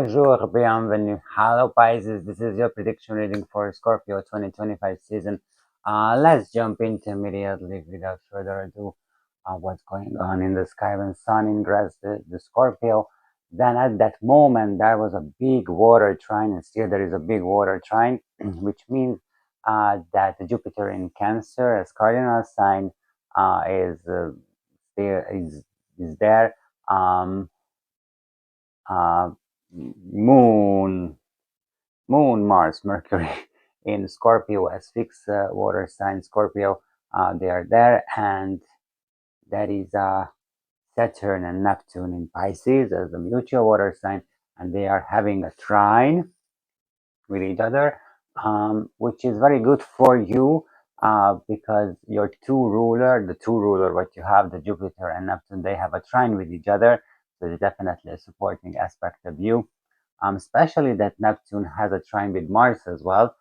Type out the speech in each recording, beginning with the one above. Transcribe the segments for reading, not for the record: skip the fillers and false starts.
Bonjour, bienvenue. Hello, Pisces. This is your prediction reading for Scorpio 2025 season. Let's jump into immediately without further ado. What's going on in the sky when Sun ingressed the Scorpio? Then at that moment, there was a big water trine, and still there is a big water trine, which means that Jupiter in Cancer, as cardinal sign, there. Is there. Um, uh, moon, Mars, Mercury in Scorpio as fixed water sign Scorpio. They are there, and that is Saturn and Neptune in Pisces as the mutual water sign, and they are having a trine with each other, which is very good for you because your the two ruler, what you have, the Jupiter and Neptune, they have a trine with each other, so it's definitely a supporting aspect of you. Especially that Neptune has a trine with Mars as well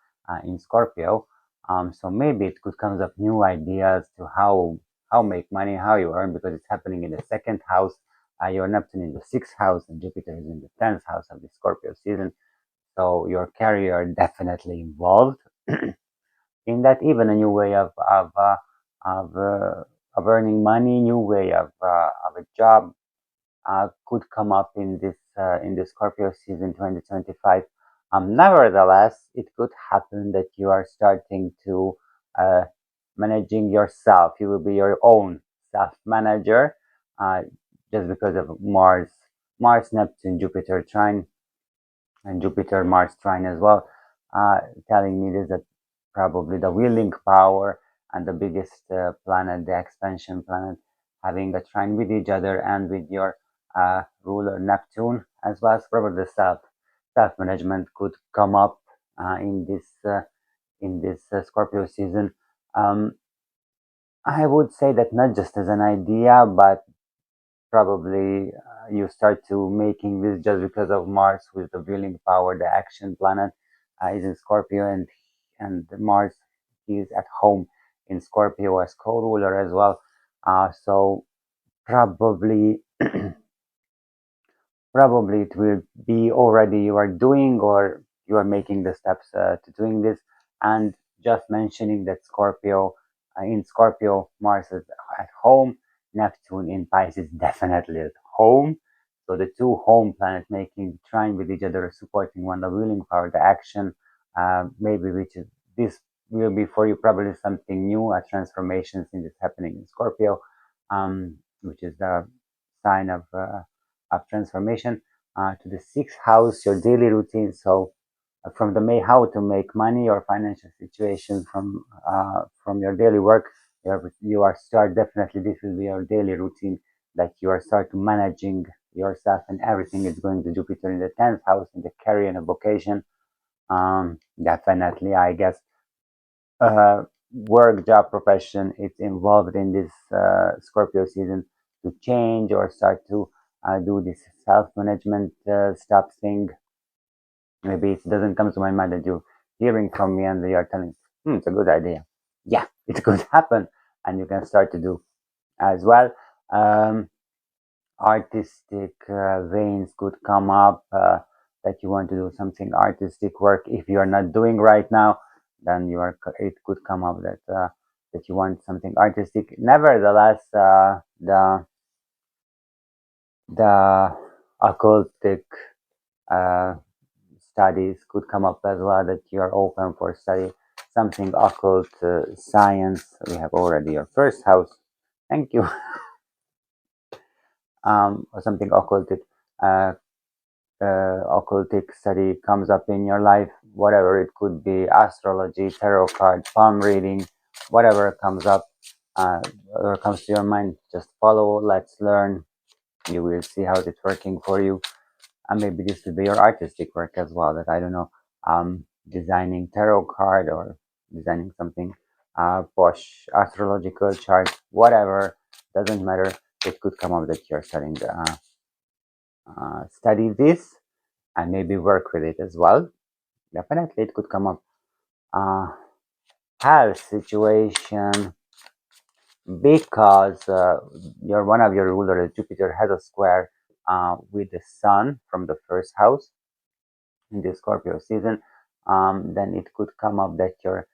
in Scorpio. So maybe it could come up new ideas to how make money, how you earn, because it's happening in the second house. Your Neptune in the sixth house and Jupiter is in the 10th house of the Scorpio season. So your career definitely involved in that. Even a new way of, uh, of earning money, new way of a job could come up in the Scorpio season 2025. Nevertheless, it could happen that you are starting to uh, managing yourself. You will be your own self manager, uh, just because of Mars, Neptune, Jupiter trine, and Jupiter Mars trine as well, telling me this that probably the willing power and the biggest planet, the expansion planet, having a trine with each other and with your ruler Neptune, as well as probably the self management could come up in this Scorpio season. Um, I would say that not just as an idea, but probably you start to making this just because of Mars with the willing power, the action planet is in Scorpio, and Mars is at home in Scorpio as co-ruler as well. So probably probably it will be already you are doing or you are making the steps to doing this. And just mentioning that Scorpio in Scorpio, Mars is at home, Neptune in Pisces definitely at home. So the two home planets making trine with each other, supporting one, the willing power, the action, maybe which is this will be for you probably something new, a transformation since it's happening in Scorpio, which is the sign of transformation. To the sixth house, your daily routine. So from the how to make money or financial situation from your daily work, you are start definitely this will be your daily routine that you are start to managing yourself, and everything is going to Jupiter in the 10th house in the career and the vocation. Definitely, I guess work, job, profession, it's involved in this Scorpio season to change or start to do this self-management stuff thing. Maybe it doesn't come to my mind that you're hearing from me and you're telling, it's a good idea. Yeah, it could happen, and you can start to do as well. Um, Artistic veins could come up that you want to do something artistic work. If you are not doing right now, then it could come up that you want something artistic. Nevertheless, the occultic uh, studies could come up as well, that you are open for study something occult science. We have already your first house. Thank you. Or something occultic. Uh, Occultic study comes up in your life, whatever it could be, astrology, tarot card, palm reading, whatever comes up or comes to your mind, just follow, let's learn. You will see how it's working for you. And maybe this will be your artistic work as well, that I don't know, designing tarot card or designing something posh, astrological chart, whatever, doesn't matter. It could come up that you're study this and maybe work with it as well. Definitely, it could come up. Uh, Health situation, because one of your ruler, Jupiter, has a square with the Sun from the first house. in the Scorpio season, then it could come up that your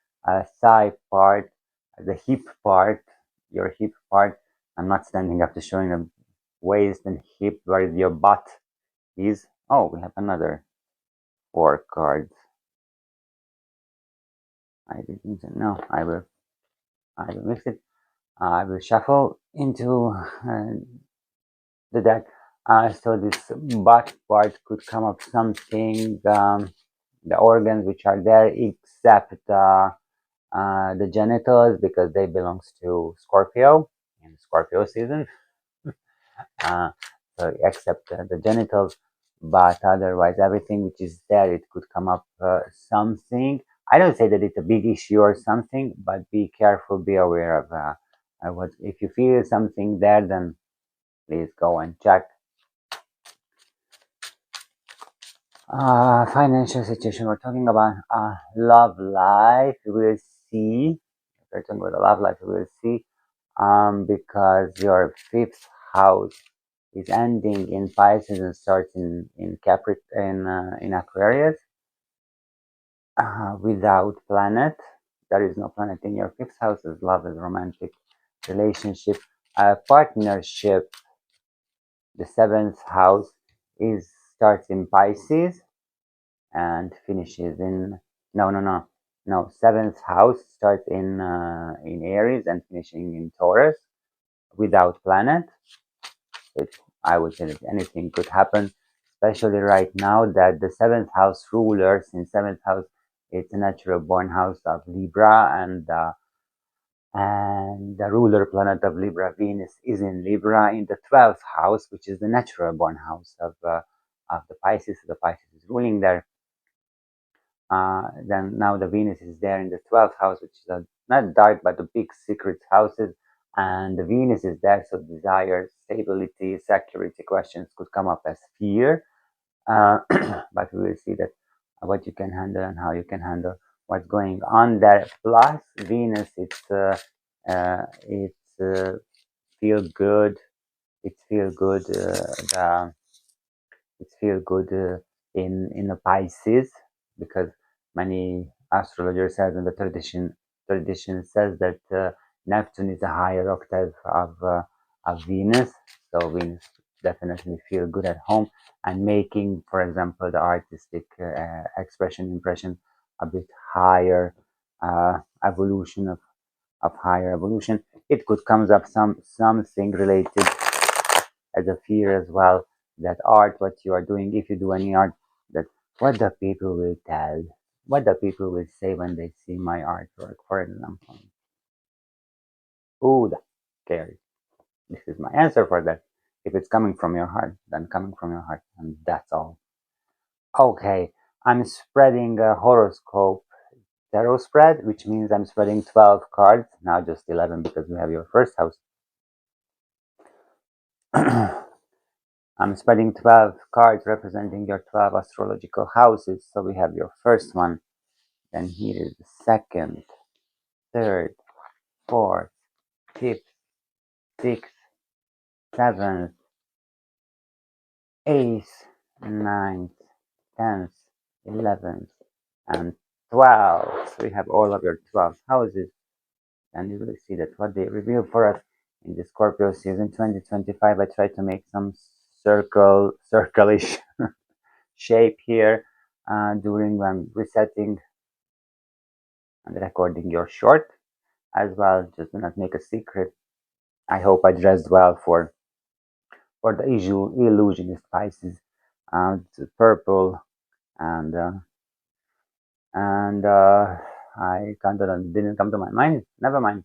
thigh part, the hip part, your hip part. I'm not standing up to showing the waist and hip where your butt is. Oh, we have another 4 cards. I didn't know. I will mix it. I will shuffle into the deck. So this butt part could come up something, the organs which are there, except the genitals, because they belongs to Scorpio in Scorpio season. uh, so except the genitals, but otherwise everything which is there, it could come up something. I don't say that it's a big issue or something, but be careful, be aware of what if you feel something there, then please go and check. Financial situation. We're talking about love life. We'll see. We're talking about the love life. We'll see. Because your fifth house is ending in Pisces and starts in in Aquarius. Without planet, there is no planet in your fifth house. Is love, is romantic relationship, partnership. The seventh house is starts in Pisces and finishes in no. Seventh house starts in Aries and finishing in Taurus without planet. Which I would say that anything could happen, especially right now that the seventh house rulers in seventh house, it's a natural born house of Libra, and the ruler planet of Libra, Venus, is in Libra in the 12th house, which is the natural born house of the Pisces. So the Pisces is ruling there. Then now the Venus is there in the 12th house, which is not dark, but the big secret houses. And the Venus is there, so desire, stability, security questions could come up as fear. But we will see that what you can handle and how you can handle what's going on there. Plus, Venus, it's feel good. It's feel good. It's feel good in a Pisces, because many astrologers says in the tradition says that Neptune is a higher octave of Venus, so Venus definitely feel good at home and making, for example, the artistic expression impression a bit higher, evolution of higher evolution. It could comes up something related as a fear as well, that art, what you are doing, if you do any art, that what the people will tell, what the people will say when they see my artwork, for example. Ooh, that's scary. This is my answer for that. If it's coming from your heart, then coming from your heart, and that's all. Okay, I'm spreading a horoscope tarot spread, which means I'm spreading 12 cards, now just 11 because we have your first house. I'm spreading 12 cards representing your 12 astrological houses. So we have your first one, then here is the second, third, fourth, fifth, sixth, seventh, eighth, ninth, 10th, 11th, and 12th. So we have all of your 12 houses, and you will see that what they reveal for us in the Scorpio season 2025. I try to make some circle-ish shape here during when resetting and recording your short as well. Just do not make a secret. I hope I dressed well for the illusionist Pisces. It's purple and and I didn't come to my mind. Never mind.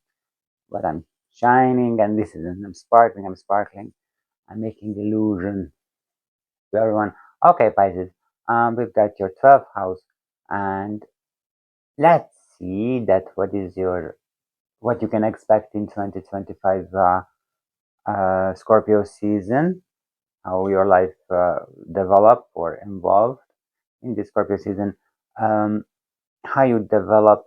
But I'm shining, and this is I'm sparkling. I'm sparkling. I'm making illusion to everyone. Okay, Pisces. We've got your 12th house, and let's see that what you can expect in 2025 Scorpio season, how your life develop or involved in the Scorpio season, how you develop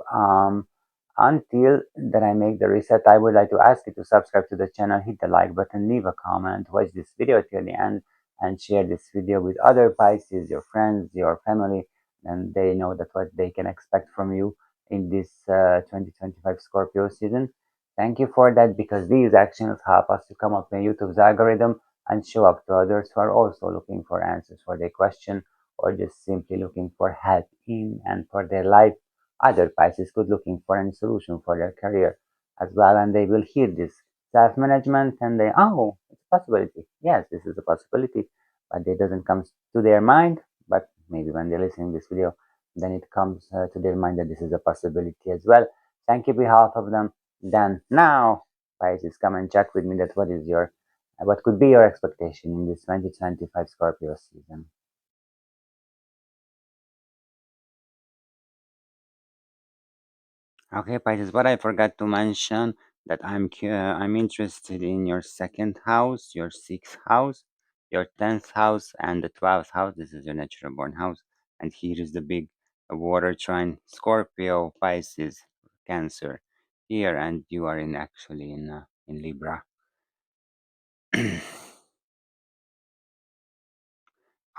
until that I make the reset. I would like to ask you to subscribe to the channel, hit the like button, leave a comment, watch this video till the end, and share this video with other Pisces, your friends, your family, and they know that what they can expect from you in this 2025 Scorpio season. Thank you for that, because these actions help us to come up in YouTube's algorithm and show up to others who are also looking for answers for their question, or just simply looking for help in and for their life. Other Pisces could looking for any solution for their career as well, and they will hear this self-management and they, oh, it's a possibility. Yes, this is a possibility, but it doesn't come to their mind. But maybe when they're listening to this video, then it comes to their mind that this is a possibility as well. Thank you behalf of them. Then now, Pisces, come and check with me that what could be your expectation in this 2025 Scorpio season. Okay, Pisces, what I forgot to mention that I'm interested in your second house, your sixth house, your 10th house, and the 12th house. This is your natural born house. And here is the big water trine, Scorpio, Pisces, Cancer here, and you are in actually in Libra.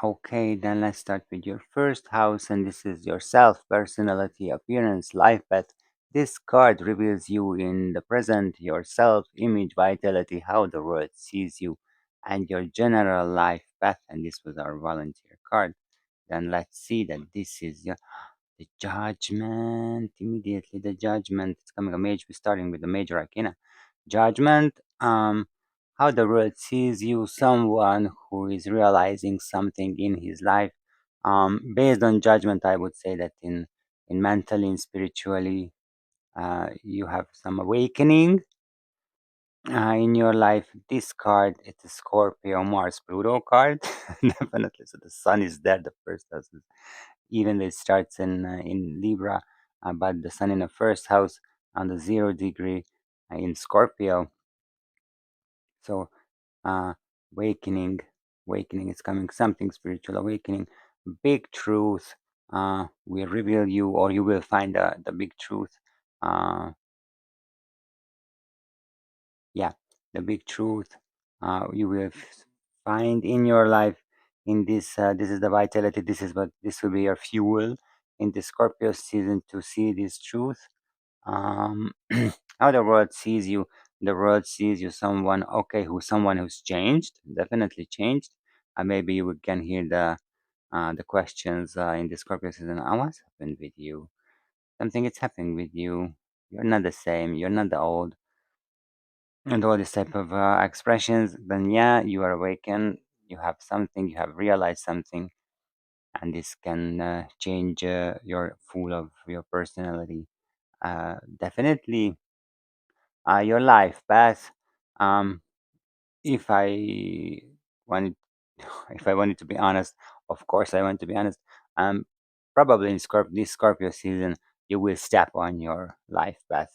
Okay, then let's start with your first house, and this is your self, personality, appearance, life path. This card reveals you in the present, your self image, vitality, how the world sees you, and your general life path. And this was our volunteer card. Then let's see that this is the judgment. Immediately, the judgment. It's coming a major. We're starting with the major arcana. Judgment. How the world sees you, someone who is realizing something in his life. Based on judgment, I would say that in mentally and spiritually, you have some awakening in your life. This card, it's a Scorpio Mars Pluto card. Definitely. So the sun is there, the first house, even though it starts in Libra, but the sun in the first house on the 0 degree in Scorpio. So uh, awakening, awakening is coming, something spiritual, awakening, big truth. Will reveal you, or you will find the big truth. Uh, yeah, the big truth you will find in your life in this. This is the vitality. This is what this will be your fuel in the Scorpio season to see this truth. um how the world sees you. The world sees you someone, okay, someone who's changed, definitely changed. Maybe you can hear the questions in the Scorpio season. What's happened with you? Something is happening with you. You're not the same, you're not the old, and all this type of expressions. Then yeah, you are awakened, you have something, you have realized something, and this can change your full of your personality. Definitely your life path. Um, if I wanted, if I wanted to be honest, of course I want to be honest. Um, Probably in this Scorpio season, you will step on your life path.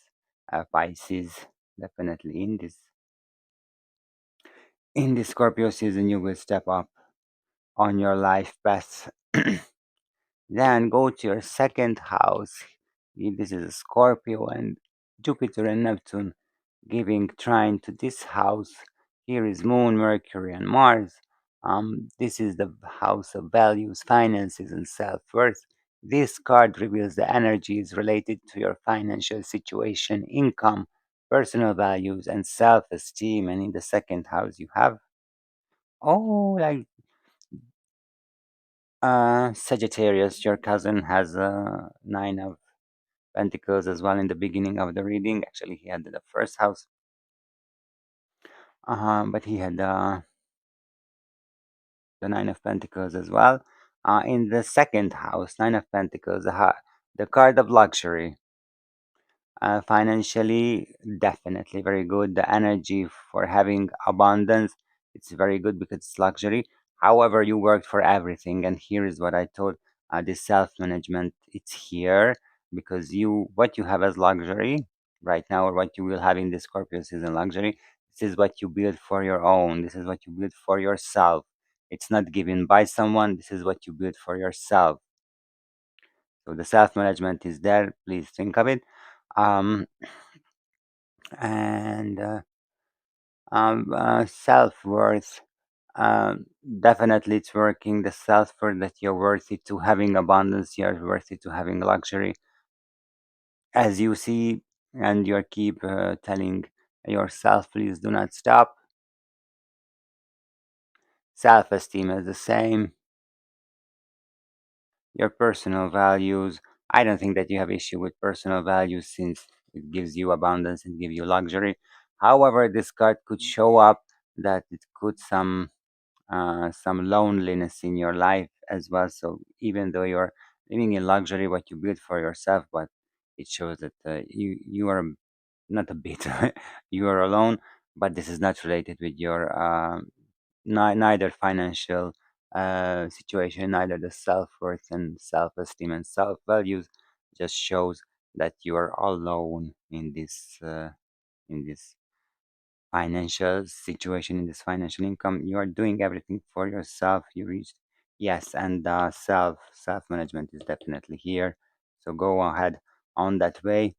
Pisces, definitely in this Scorpio season, you will step up on your life path. Then go to your second house. This is Scorpio, and Jupiter and Neptune giving trine to this house. Here is Moon, Mercury, and Mars. This is the house of values, finances, and self worth. This card reveals the energies related to your financial situation, income, personal values, and self esteem. And in the second house, you have, oh, like Sagittarius, your cousin has a nine of Pentacles as well in the beginning of the reading. Actually, he had the first house, but he had the Nine of Pentacles as well. In the second house, Nine of Pentacles, the card of luxury. Financially, definitely very good. The energy for having abundance, it's very good because it's luxury. However, you worked for everything, and here is what I told. This self-management, it's here because what you have as luxury right now, or what you will have in the Scorpio season luxury, this is what you build for your own. This is what you build for yourself. It's not given by someone. This is what you build for yourself. So the self-management is there. Please think of it. Um, and self worth. Um, Definitely, it's working the self worth that you're worthy to having abundance, you're worthy to having luxury, as you see, and you keep telling yourself, please do not stop. Self esteem is the same. Your personal values. I don't think that you have issue with personal values since it gives you abundance and give you luxury. However, this card could show up that it could some loneliness in your life as well. So even though you're living in luxury, what you build for yourself, but it shows that you are not a bit you are alone. But this is not related with your neither financial situation, neither the self worth and self esteem and self values. Just shows that you are alone in this financial situation, in this financial income. You are doing everything for yourself. You reached, yes, and self management is definitely here. So go ahead on that way.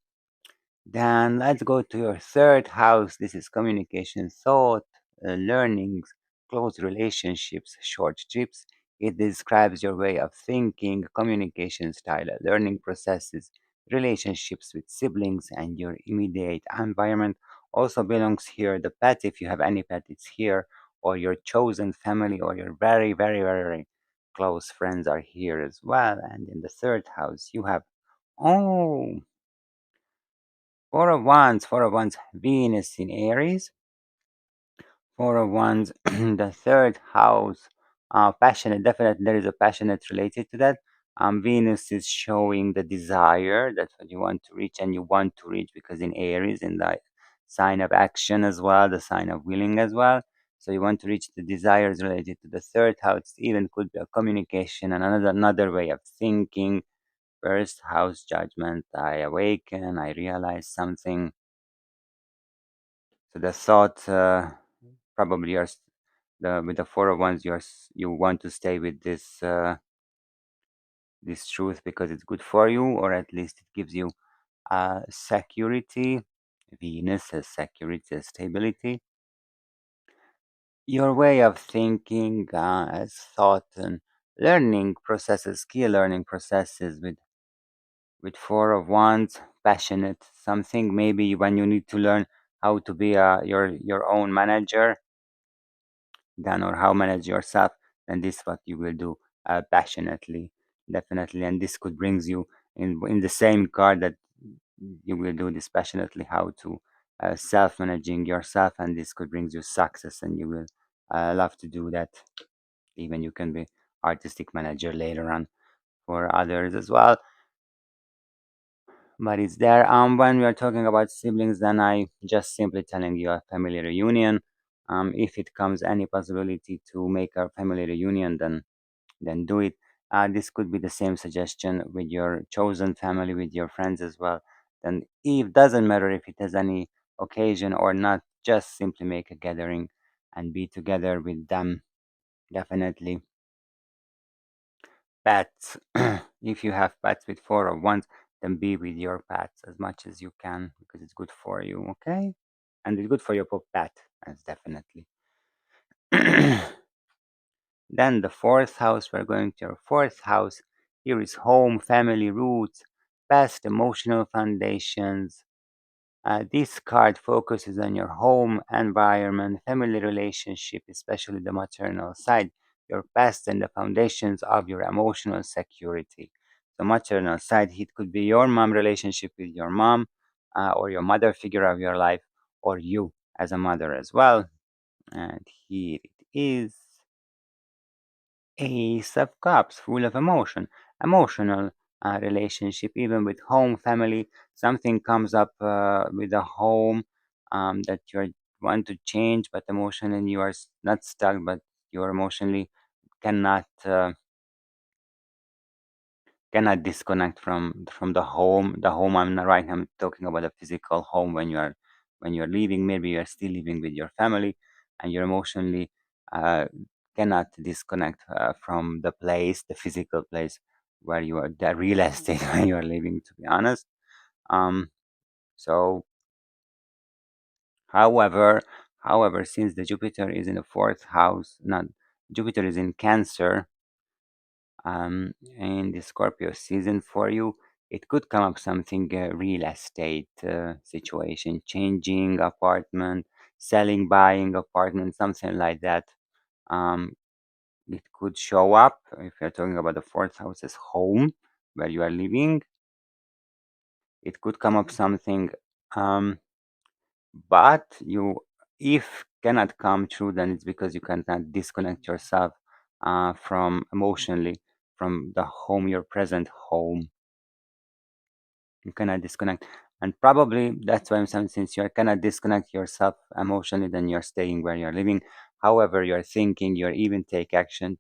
Then let's go to your third house. This is communication, thought, learnings, close relationships, short trips. It describes your way of thinking, communication style, learning processes, relationships with siblings, and your immediate environment. Also belongs here the pet, if you have any pet, it's here, or your chosen family, or your very, very, very, very close friends are here as well. And in the third house, you have, oh, Four of Wands, Venus in Aries. Four of Wands, the third house, passionate. Definitely, there is a passionate related to that. Venus is showing the desire. That's what you want to reach, and you want to reach because in Aries, in the sign of action as well, the sign of willing as well. So you want to reach the desires related to the third house. Even could be a communication and another way of thinking. First house judgment. I awaken. I realize something. So the thought, probably the with the four of wands, you want to stay with this truth because it's good for you, or at least it gives you security. Venus has security, has stability. Your way of thinking as thought and learning processes, key learning processes with four of wands, passionate something. Maybe when you need to learn how to be your own manager, then, or how manage yourself, then this what you will do passionately, definitely. And this could brings you in the same card that you will do this passionately, how to self managing yourself, and this could brings you success, and you will love to do that. Even you can be artistic manager later on for others as well. But it's there. When we are talking about siblings, then I just simply telling you a family reunion. If it comes any possibility to make a family reunion, then do it. This could be the same suggestion with your chosen family, with your friends as well. Then it doesn't matter if it has any occasion or not. Just simply make a gathering and be together with them. Definitely. Pets. If you have pets with four of wands, then be with your pets as much as you can because it's good for you, okay? And it's good for your pet, as definitely. Then the fourth house, we're going to your fourth house. Here is home, family roots, past emotional foundations, this card focuses on your home environment, family relationship, especially the maternal side, your past, and the foundations of your emotional security. The maternal side, it could be your mom relationship with your mom, or your mother figure of your life, or you as a mother as well. And here it is. Ace of Cups, full of emotion, emotional relationship, even with home, family. Something comes up with the home that you want to change, but emotionally you are not stuck, but you are emotionally cannot cannot disconnect from the home. The home, I'm not right. I'm talking about a physical home when you're leaving. Maybe you're still living with your family, and you're emotionally uh, cannot disconnect from the place, the physical place where you are, the real estate where you are living. To be honest, um. So, however, However, since the Jupiter is in the fourth house, not Jupiter is in Cancer, in the Scorpio season for you, it could come up something real estate situation, changing apartment, selling, buying apartment, something like that. Um, it could show up if you're talking about the fourth house as home where you are living. It could come up something, um, but you, if cannot come true, then it's because you cannot disconnect yourself from emotionally from the home, your present home. You cannot disconnect, and probably that's why I'm saying, since you cannot disconnect yourself emotionally, then you're staying where you're living. However, you're thinking, you're even take action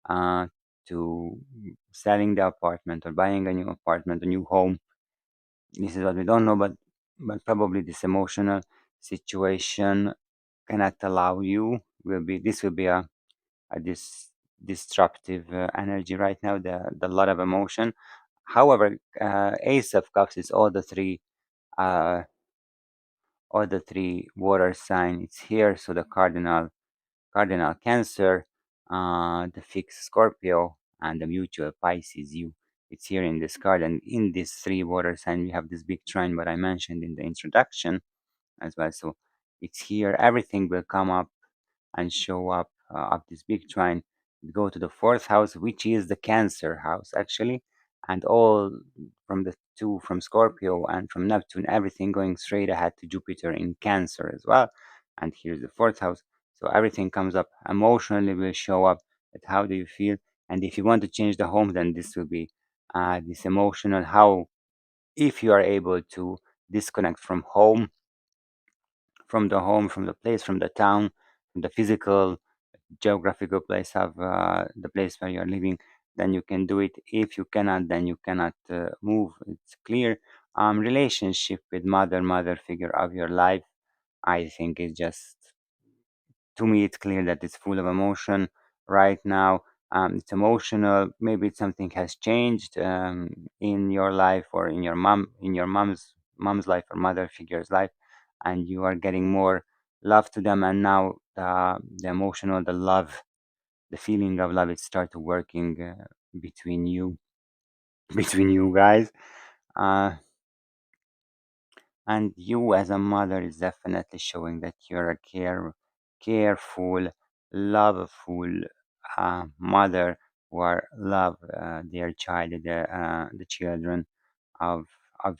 uh to selling the apartment or buying a new apartment, a new home. This is what we don't know, but probably this emotional situation cannot allow you, will be, this will be a disruptive energy right now, the lot of emotion. However, Ace of Cups is uh, all the three water sign. It's here, so the cardinal Cancer, the fixed Scorpio, and the mutual Pisces. You, it's here in this card, and in these three water sign, we have this big trine, what I mentioned in the introduction as well. So it's here. Everything will come up and show up of this big trine. Go to the fourth house, which is the Cancer house, actually, and all from the two, from Scorpio and from Neptune, everything going straight ahead to Jupiter in Cancer as well. And here's the fourth house. So everything comes up emotionally, will show up at how do you feel. And if you want to change the home, then this will be this emotional, how, if you are able to disconnect from home, from the home, from the place, from the town, from the physical geographical place of the place where you're living, then you can do it. If you cannot, then you cannot move. It's clear. Relationship with mother figure of your life, I think is just, to me it's clear that it's full of emotion right now. It's emotional. Maybe something has changed in your life, or in your mom's life, or mother figure's life, and you are getting more love to them, and now the emotional, the love, the feeling of love, it started working between you between you guys, uh, and you as a mother is definitely showing that you're a careful, loveful mother who are love their child, the children of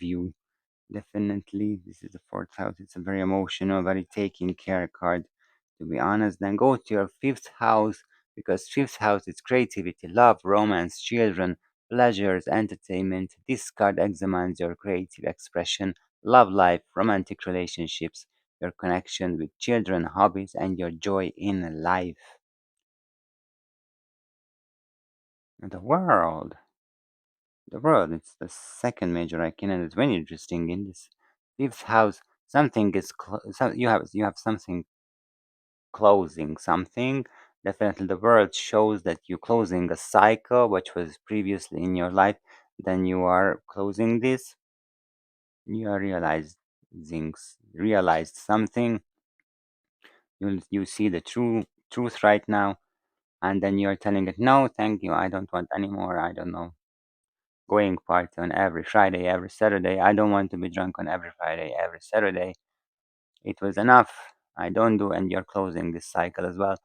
you. Definitely, this is the fourth house. It's a very emotional, very taking care card, to be honest. Then go to your fifth house, because fifth house is creativity, love, romance, children, pleasures, entertainment. This card examines your creative expression, love life, romantic relationships, your connection with children, hobbies, and your joy in life. The world. The world, it's the second major arcana, and it's very interesting. In this fifth house, something is you have something closing something. Definitely, the world shows that you're closing a cycle which was previously in your life. Then you are closing this. You are realized something. You see the truth right now, and then you're telling it, no, thank you, I don't want anymore. I don't know, going party on every Friday, every Saturday. I don't want to be drunk on every Friday, every Saturday. It was enough. I don't do, and you're closing this cycle as well.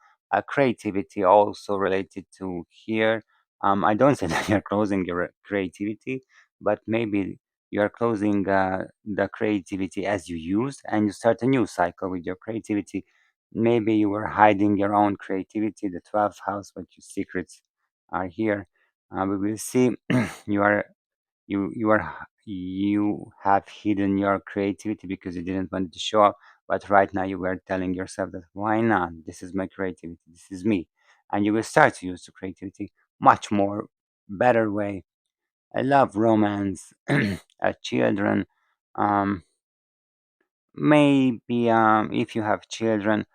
Creativity also related to here. I don't say that you're closing your creativity, but maybe you're closing the creativity as you used, and you start a new cycle with your creativity. Maybe you were hiding your own creativity, the 12th house, but your secrets are here. We will see. you are you have hidden your creativity because you didn't want it to show up, but right now you were telling yourself that, why not, this is my creativity, this is me, and you will start to use the creativity much more better way. I love romance, children, um maybe if you have children,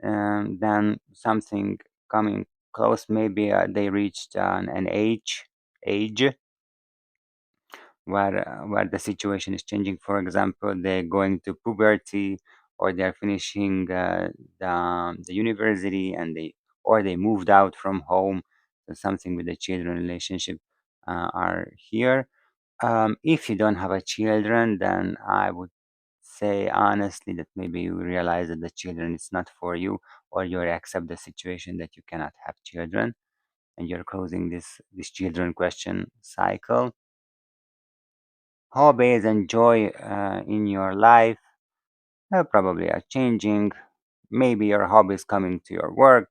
then something coming close, maybe they reached an age where the situation is changing. For example, they're going to puberty, or they're finishing the university, and they moved out from home. So something with the children relationship are here. If you don't have a children, then I would say honestly that maybe you realize that the children is not for you, or you accept the situation that you cannot have children, and you're closing this children question cycle. Hobbies and joy in your life probably are changing. Maybe your hobby is coming to your work.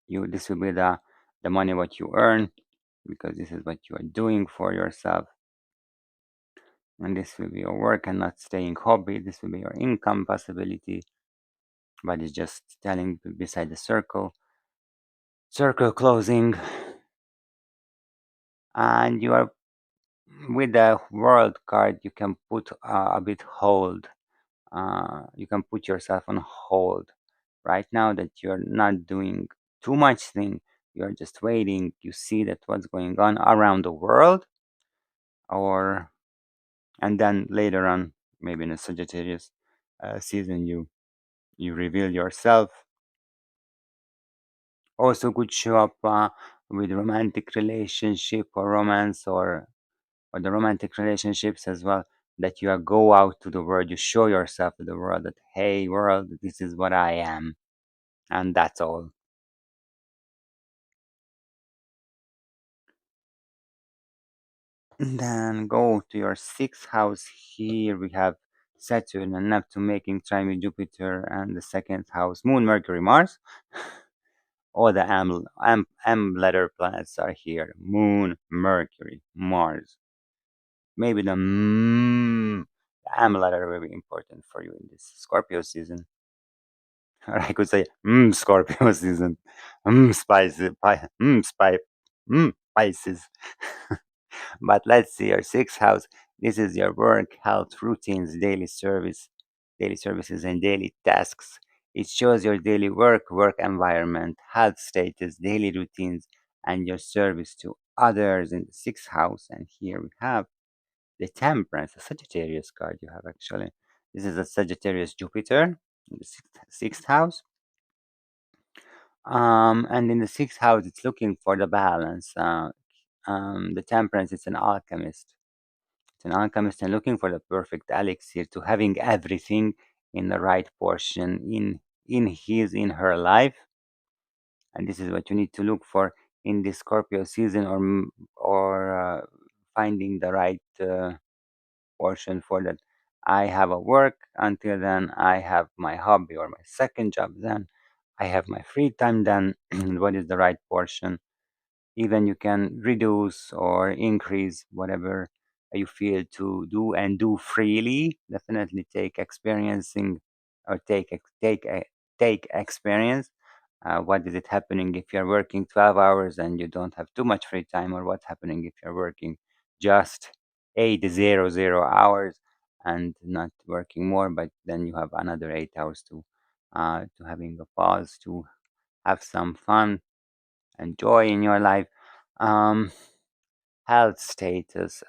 This will be the money what you earn, because this is what you are doing for yourself, and this will be your work and not staying hobby. This will be your income possibility, but it's just telling beside the circle closing, and you are with the world card. You can put a bit hold. You can put yourself on hold right now, that you're not doing too much thing. You're just waiting. You see that what's going on around the world, or and then later on, maybe in a Sagittarius season, you reveal yourself. Also could show up with romantic relationship or romance, or the romantic relationships as well, that you go out to the world, you show yourself to the world that, hey world, this is what I am, and that's all. Then go to your sixth house. Here we have Saturn and Neptune making trine with Jupiter, and the second house, Moon, Mercury, Mars. All the M letter planets are here: Moon, Mercury, Mars. Maybe the M letter will be important for you in this Scorpio season. Or I could say, Scorpio season. Spicy, Pisces. But let's see your sixth house. This is your work, health, routines, daily services, and daily tasks. It shows your daily work environment, health status, daily routines, and your service to others in the sixth house. And here we have the Temperance, a Sagittarius card you have actually. This is a Sagittarius Jupiter in the sixth house. And in the sixth house, it's looking for the balance. The Temperance is an alchemist. It's an alchemist and looking for the perfect elixir to having everything in the right portion in her life. And this is what you need to look for in the Scorpio season, or finding the right portion for that. I have a work, until then I have my hobby or my second job, then I have my free time, then what is the right portion. Even you can reduce or increase whatever you feel to do, and do freely. Definitely take experiencing, or take experience. What is it happening if you're working 12 hours and you don't have too much free time, or what's happening if you're working just 800 hours and not working more, but then you have another 8 hours to having a pause, to have some fun and joy in your life. Um, Health status,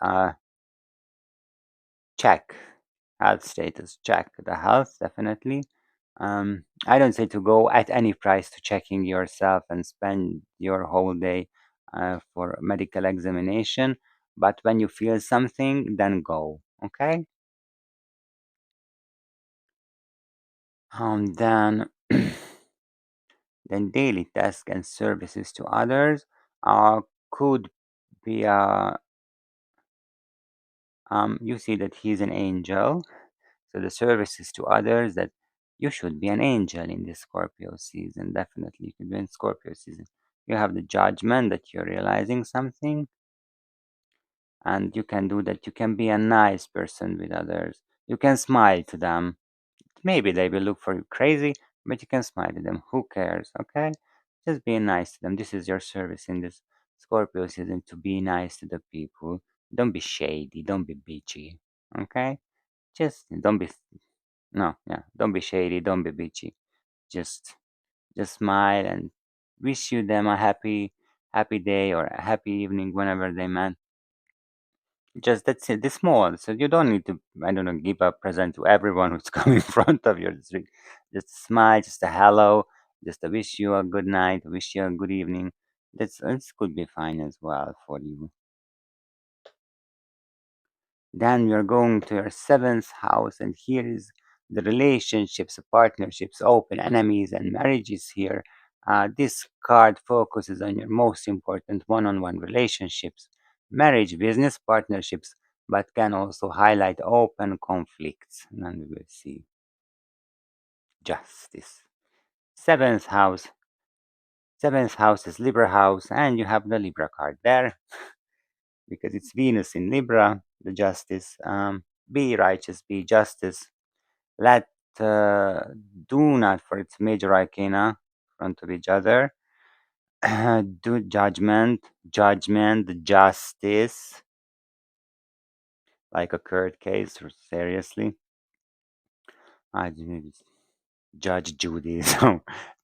check. Health status, check. The health, definitely. I don't say to go at any price to checking yourself and spend your whole day for medical examination. But when you feel something, then go. Okay. Then, then daily tasks and services to others could be you see that he's an angel. So the services to others, that you should be an angel in this Scorpio season. Definitely, you could be in Scorpio season. You have the judgment that you're realizing something, and you can do that. You can be a nice person with others. You can smile to them. Maybe they will look for you crazy, but you can smile to them. Who cares? Okay, just be nice to them. This is your service in this Scorpio season, to be nice to the people. Don't be shady. Don't be bitchy. Okay, just don't be. No, yeah. Don't be shady. Don't be bitchy. Just, just smile and wish you them a happy day or a happy evening whenever they met. Just that's it, this small. So you don't need to, I don't know, give a present to everyone who's coming in front of you. Just a smile, just a hello, just a wish you a good night, wish you a good evening. This could be fine as well for you. Then you're going to your seventh house, and here is the relationships, partnerships, open enemies, and marriages here. This card focuses on your most important one on one relationships, marriage, business partnerships, but can also highlight open conflicts. And we will see justice. Seventh house. Seventh house is Libra house, and you have the Libra card there because it's Venus in Libra, the justice. Be righteous, be justice. Let do not for its major arcana in front of each other. Do judgment, justice, like a court case, or seriously. I Judge Judy. So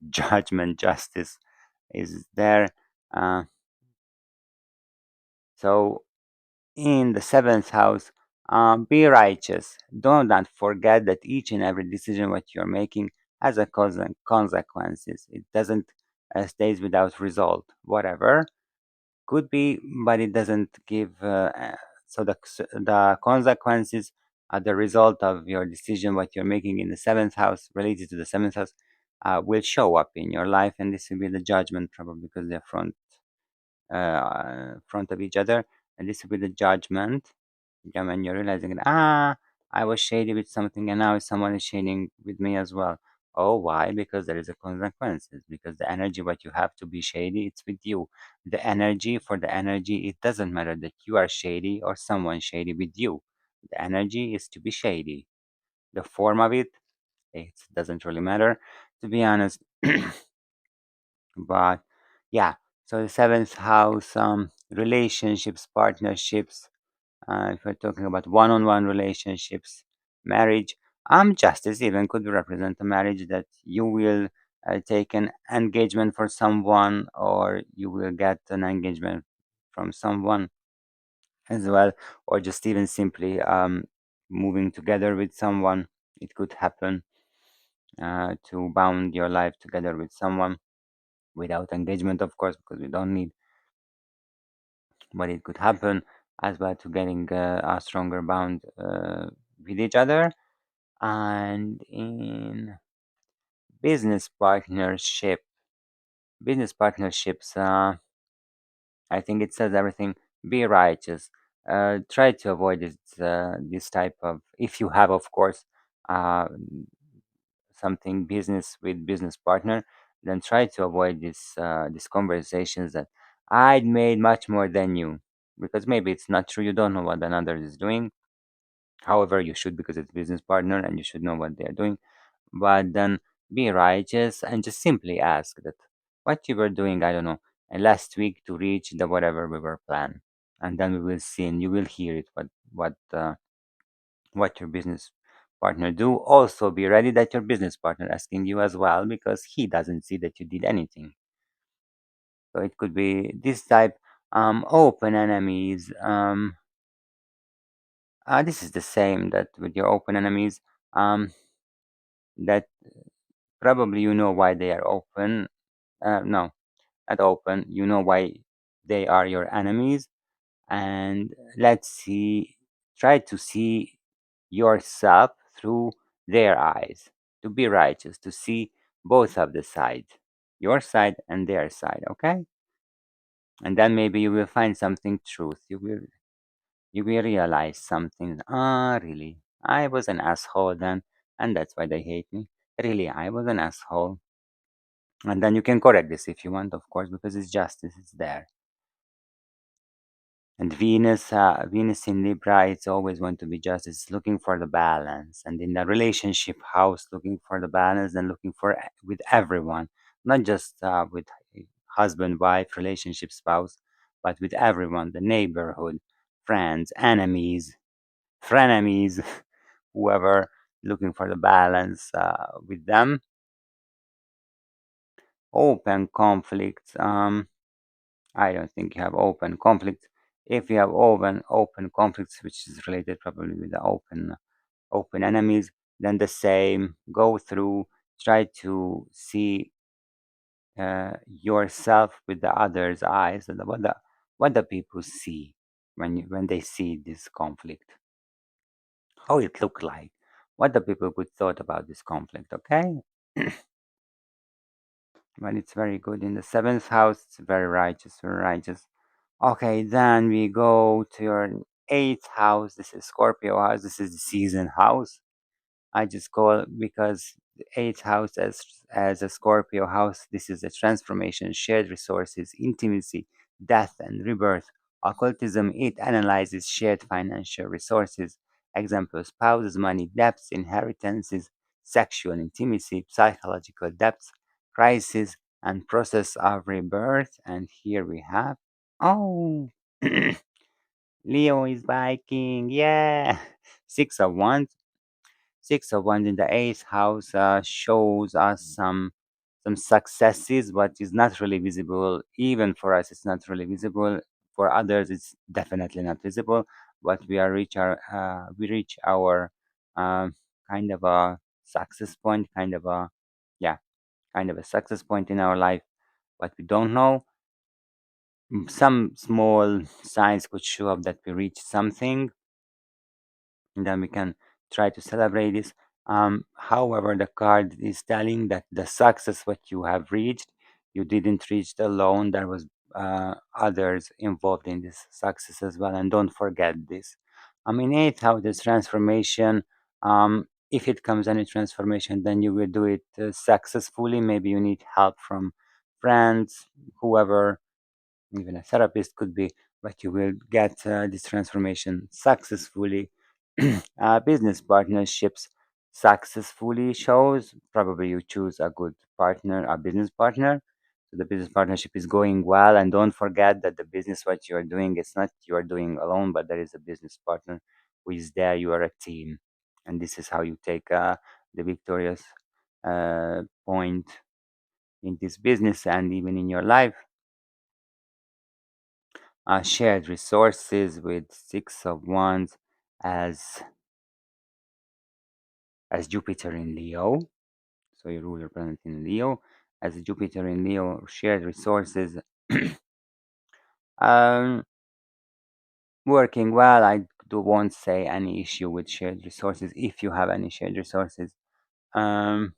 judgment, justice is there. Uh, so in the seventh house, be righteous. Do not forget that each and every decision what you're making has a consequences. It doesn't stays without result. Whatever could be, but it doesn't give. So the consequences are the result of your decision what you're making in the seventh house related to the seventh house will show up in your life, and this will be the judgment probably because they're front of each other, and this will be the judgment. Yeah, when you're realizing that, I was shady with something, and now someone is shading with me as well. Oh, why? Because there is a consequences. Because the energy what you have to be shady, it's with you. The energy for the energy, it doesn't matter that you are shady or someone shady with you. The energy is to be shady. The form of it doesn't really matter, to be honest. But yeah, so the seventh house, relationships, partnerships, if we're talking about one-on-one relationships, marriage, justice even could represent a marriage that you will take an engagement for someone, or you will get an engagement from someone as well, or just even simply moving together with someone. It could happen to bound your life together with someone without engagement, of course, because we don't need, but it could happen as well to getting a stronger bond with each other. And in business partnership, business partnerships, I think it says everything. Be righteous. Try to avoid this type of, if you have, of course, uh, something business with business partner, then try to avoid these conversations that I'd made much more than you, because maybe it's not true. You don't know what another is doing. However, you should, because it's business partner and you should know what they're doing. But then be righteous and just simply ask that what you were doing, I don't know, last week to reach the whatever we were planned. And then we will see and you will hear it what your business partner do. Also be ready that your business partner asking you as well, because he doesn't see that you did anything. So it could be this type. Open enemies. This is the same that with your open enemies. That probably you know why they are open. No, not open. You know why they are your enemies. And let's see, try to see yourself through their eyes, to be righteous, to see both of the side, your side and their side, okay? And then maybe you will find something truth. You will realize something. Really, I was an asshole then, and that's why they hate me. Really, I was an asshole. And then you can correct this if you want, of course, because it's justice, it's there. And Venus in Libra, it's always want to be just. It's looking for the balance, and in the relationship house, looking for the balance and looking for with everyone, not just with husband, wife, relationship, spouse, but with everyone, the neighborhood, friends, enemies, frenemies, whoever, looking for the balance with them. Open conflicts. I don't think you have open conflicts. If you have open conflicts, which is related probably with the open enemies, then the same. Go through, try to see yourself with the other's eyes, and what the people see when they see this conflict, how it look like, what the people would thought about this conflict. Okay, well, it's very good in the seventh house. It's very righteous, very righteous. Okay, then we go to your eighth house. This is Scorpio house. This is the season house. I just call because the eighth house as a Scorpio house. This is a transformation, shared resources, intimacy, death, and rebirth. Occultism, it analyzes shared financial resources. Example: spouses, money, debts, inheritances, sexual intimacy, psychological depths, crisis, and process of rebirth. And here we have, oh, Leo is biking, yeah. Six of Wands. Six of Wands in the eighth house shows us some successes, but is not really visible. Even for us, it's not really visible. For others, it's definitely not visible. But we reach our um, kind of a success point, kind of a yeah, kind of a success point in our life. But we don't know. Some small signs could show up that we reached something, and then we can try to celebrate this. However, the card is telling that the success what you have reached, you didn't reach it alone. There was others involved in this success as well, and don't forget this. In eighth house, this transformation. If it comes any transformation, then you will do it successfully. Maybe you need help from friends, whoever, even a therapist could be, but you will get this transformation successfully. Business partnerships successfully shows probably you choose a good partner, a business partner. So the business partnership is going well, and don't forget that the business what you are doing, it's not you are doing alone, but there is a business partner who is there. You are a team, and this is how you take the victorious point in this business and even in your life. Shared resources with six of wands as Jupiter in Leo. So you rule your planet in Leo as Jupiter in Leo. Shared resources, um, working well. I do won't say any issue with shared resources if you have any shared resources. Um,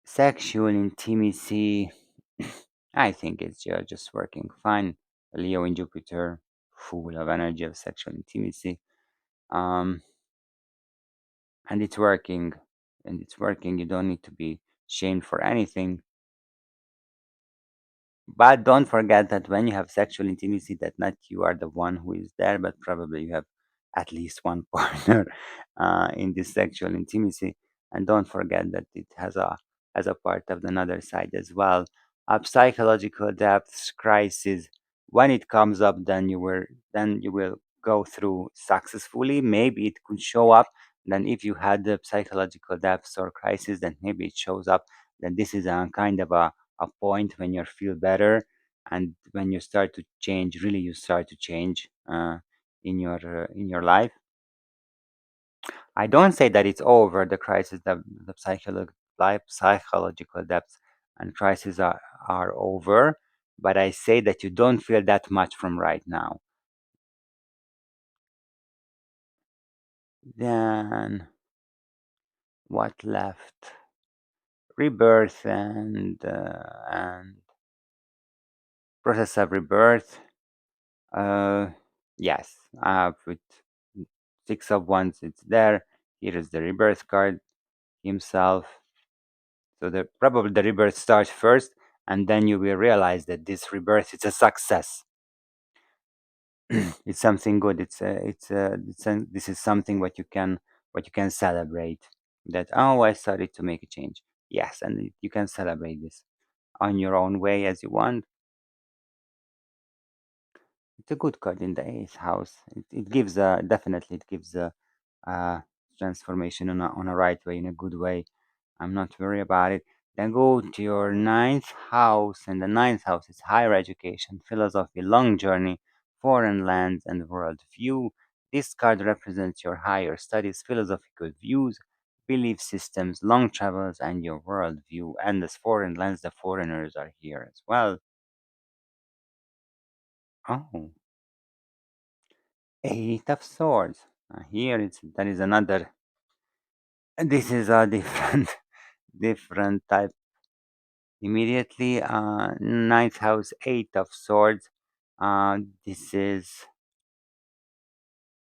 Sexual intimacy. I think it's just working fine. Leo in Jupiter, full of energy of sexual intimacy. Um, and it's working, you don't need to be shamed for anything, but don't forget that when you have sexual intimacy, that not you are the one who is there, but probably you have at least one partner in this sexual intimacy. And don't forget that it has a part of another side as well. Psychological depths crisis, when it comes up, then you will go through successfully. Maybe it could show up. Then if you had the psychological depths or crisis, then maybe it shows up. Then this is a kind of a point when you feel better, and when you start to change, really you start to change in your life. I don't say that it's over, the crisis, the psychological depths and crises are over, but I say that you don't feel that much from right now. Then what left? Rebirth and process of rebirth. uh yes, with six of wands, it's there. Here is the rebirth card himself. So the probably the rebirth starts first, and then you will realize that this rebirth is a success. It's something good. This is something what you can celebrate. That, oh, I started to make a change. Yes, and you can celebrate this on your own way as you want. It's a good card in the eighth house. It gives a definitely it gives a transformation on a right way, in a good way. I'm not worried about it. Then go to your ninth house, and the ninth house is higher education, philosophy, long journey, foreign lands, and world view. This card represents your higher studies, philosophical views, belief systems, long travels, and your world view. And as foreign lands, the foreigners are here as well. Oh, Eight of Swords. Here it's there is another. This is a different different type. Immediately, ninth house, Eight of Swords. Uh, this is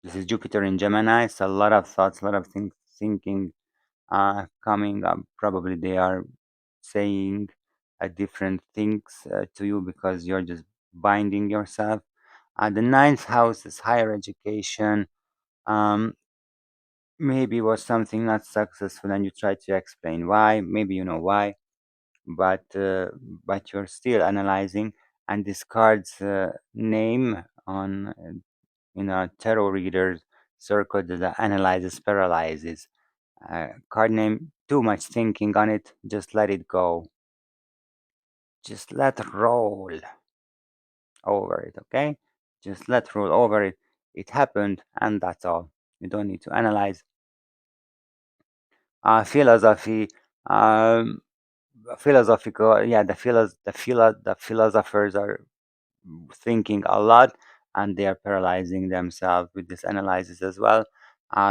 this is Jupiter in Gemini. So a lot of thoughts, a lot of things, thinking coming up. Probably they are saying different things to you because you're just binding yourself. The ninth house is higher education. Um, maybe was something not successful, and you try to explain why. Maybe you know why, but uh, but you're still analyzing. And this card's name on in a tarot reader's circle that analyzes paralyzes. Card name, too much thinking on it, just let it go. Just let roll over it, okay? Just let roll over it. It happened, and that's all. You don't need to analyze. Philosophy, um, philosophical, yeah, the philosophers are thinking a lot and they are paralyzing themselves with this analysis as well.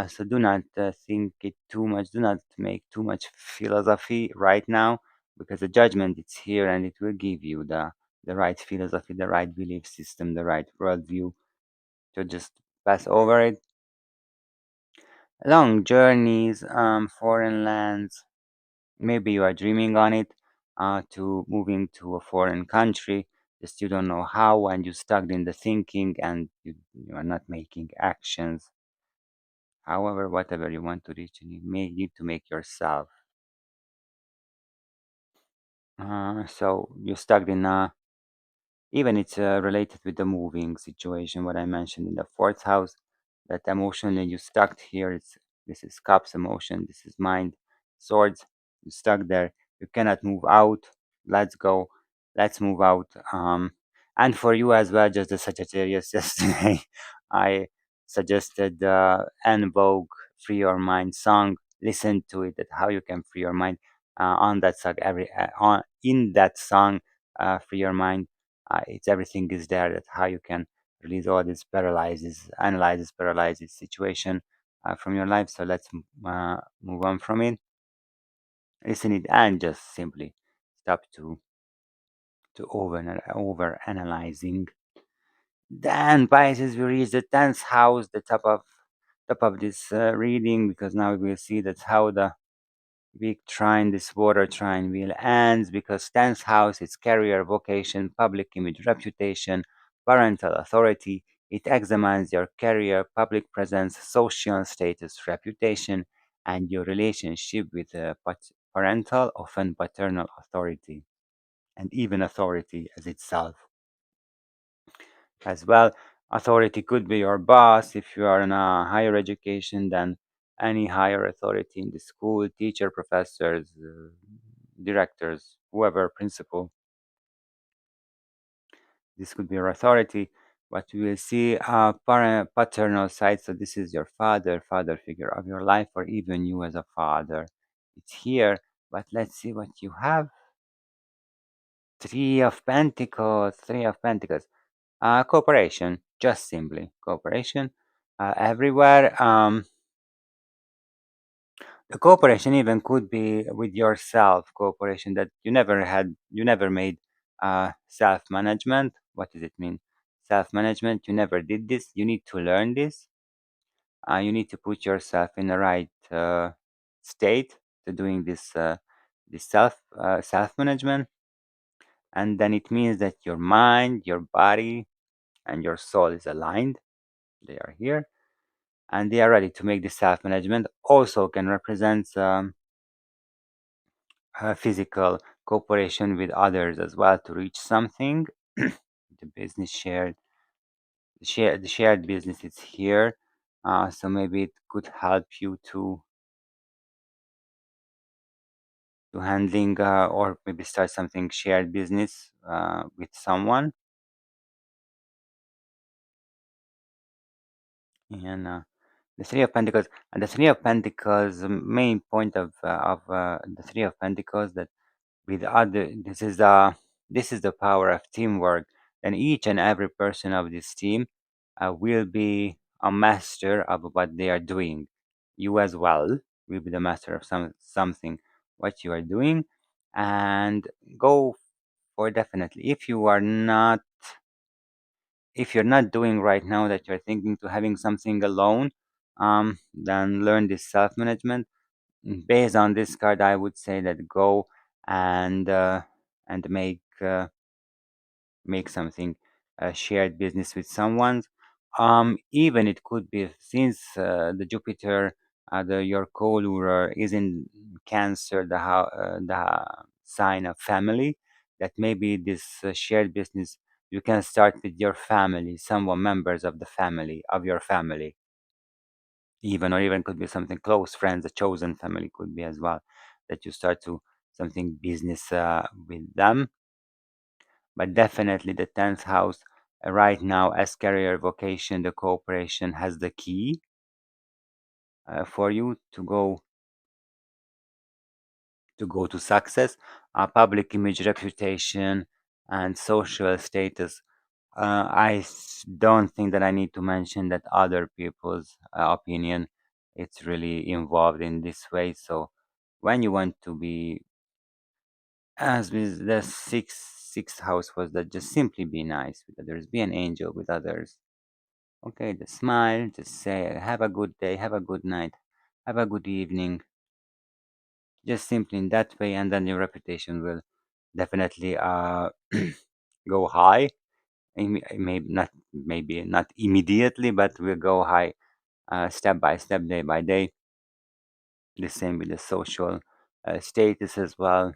So do not think it too much. Do not make too much philosophy right now because the judgment is here and it will give you the right philosophy, the right belief system, the right worldview to just pass over it. Long journeys, foreign lands. Maybe you are dreaming on it to moving to a foreign country. Just you don't know how, and you're stuck in the thinking, and you are not making actions. However, whatever you want to reach, you need to make yourself. So you're stuck in a even it's related with the moving situation, what I mentioned in the fourth house, that emotionally you stuck here. This is cups emotion, this is mind, swords, you stuck there. You cannot move out. Let's go. Let's move out. And for you as well, just the Sagittarius yesterday, I suggested En Vogue Free Your Mind song. Listen to it, that how you can free your mind on that song. On in that song, free your mind, it's everything is there that how you can release all this paralyzes analyzes paralyzes situation from your life. So let's move on from it, listen it, and just simply stop to over analyzing. Then Pisces, we reach the 10th house, the top of this reading, because now we will see that's how the big trine, this water trine wheel ends, because 10th house is career, vocation, public image, reputation, parental authority. It examines your career, public presence, social status, reputation, and your relationship with parental, often paternal authority, and even authority as itself as well. Authority could be your boss if you are in a higher education than any higher authority in the school, teacher, professors, directors, whoever, principal. This could be your authority. But we will see paternal side. So this is your father figure of your life, or even you as a father. It's here. But let's see what you have. Three of Pentacles. Three of Pentacles. Cooperation, just simply cooperation everywhere. The cooperation even could be with yourself. Cooperation that you never made self management. What does it mean? Self management. You never did this. You need to learn this. You need to put yourself in the right state to doing this self management, and then it means that your mind, your body, and your soul is aligned. They are here and they are ready to make the self management. Also can represent physical cooperation with others as well to reach something. The business the shared business is here. So maybe it could help you to handling or maybe start something shared business with someone. And the Three of Pentacles, and the Three of Pentacles, the main point of the Three of Pentacles, that with other, this is the power of teamwork. And each and every person of this team will be a master of what they are doing. You as well will be the master of something what you are doing, and go for definitely. If you're not doing right now, that you're thinking to having something alone, then learn this self-management. Based on this card, I would say that go and make something, shared business with someone. Even it could be, since the Jupiter, your co-ruler is in Cancer, the sign of family, that maybe this shared business you can start with your family, someone members of the family of your family, even, or even could be something close friends, a chosen family could be as well, that you start to something business with them. But definitely the 10th house, right now, as career vocation, the cooperation has the key for you to go to success, public image, reputation, and social status. Don't think that I need to mention that other people's opinion, it's really involved in this way. So when you want to be, as with the sixth house was that, just simply be nice with others, be an angel with others. Okay, just smile, just say, have a good day, have a good night, have a good evening, just simply in that way, and then your reputation will definitely go high. Maybe not immediately, but will go high, step by step, day by day. The same with the social status as well,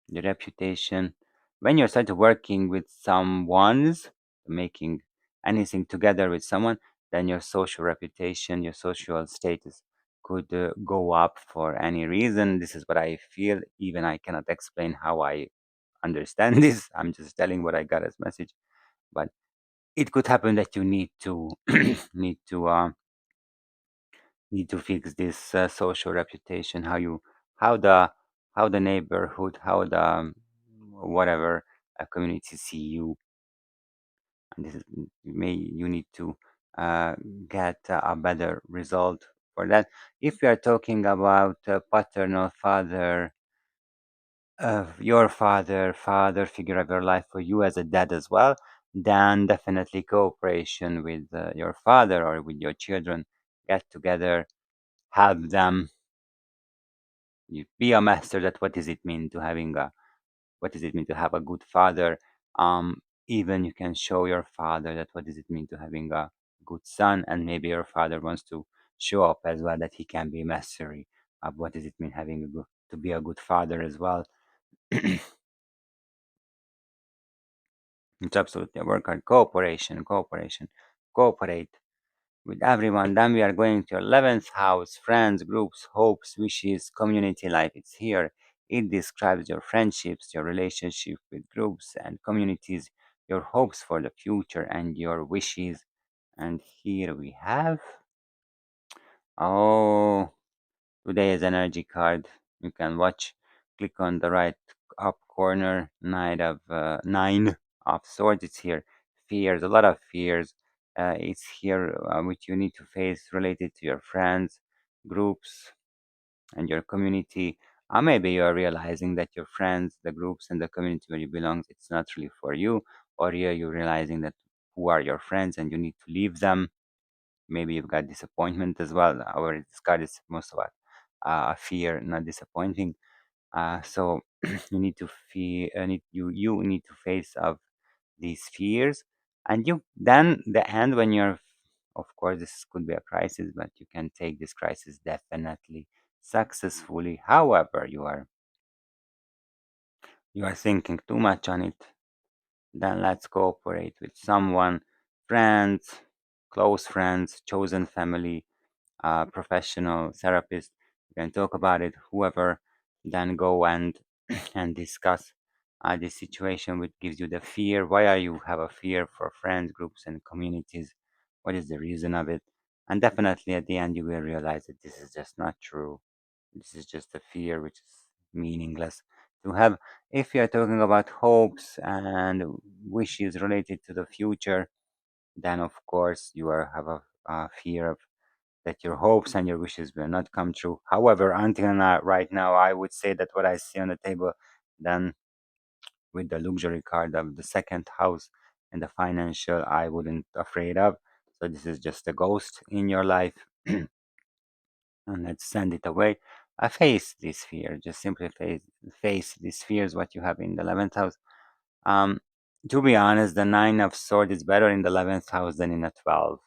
the reputation. When you start working with someone's, making anything together with someone, then your social reputation, your social status could go up for any reason. This is what I feel. Even I cannot explain how I understand this. I'm just telling what I got as message. But it could happen that you need to need to fix this social reputation. How the how the neighborhood, how the whatever community see you, and this is may you need to uh, get a better result for that. If we are talking about paternal father, your father figure of your life for you as a dad as well, then definitely cooperation with your father or with your children, get together, help them. You be a master that what does it mean to having a what does it mean to have a good father. Even you can show your father that what does it mean to having a good son, and maybe your father wants to show up as well, that he can be mastery of what does it mean having a good, to be a good father as well. It's absolutely a work on cooperation, cooperate with everyone. Then we are going to 11th house, friends, groups, hopes, wishes, community life. It's here. It describes your friendships, your relationship with groups and communities, your hopes for the future, and your wishes. And here we have, oh, today's energy card. You can watch, click on the right up corner, nine of swords. It's here. Fears, a lot of fears. It's here, which you need to face related to your friends, groups, and your community. Maybe you are realizing that your friends, the groups, and the community where you belong, it's not really for you, or you're realizing that who are your friends and you need to leave them. Maybe you've got disappointment as well. Our this card is most of it fear, not disappointing. So you need to fear, you need to face of these fears, and you then the end when you're, of course, this could be a crisis, but you can take this crisis definitely successfully. However, you are thinking too much on it, then let's cooperate with someone, friends, close friends, chosen family, professional therapist. You can talk about it, whoever, then go and and discuss the situation which gives you the fear. Why are you have a fear for friends, groups, and communities? What is the reason of it? And definitely at the end, you will realize that this is just not true. This is just a fear which is meaningless to have. If you're talking about hopes and wishes related to the future, then of course you have a fear of that your hopes and your wishes will not come true. However, until now, right now, I would say that what I see on the table, then with the luxury card of the second house and the financial, I wouldn't afraid of. So this is just a ghost in your life, and let's send it away. I face this fear. Just simply face these fears. What you have in the 11th house. Um, to be honest, the nine of swords is better in the 11th house than in the 12th.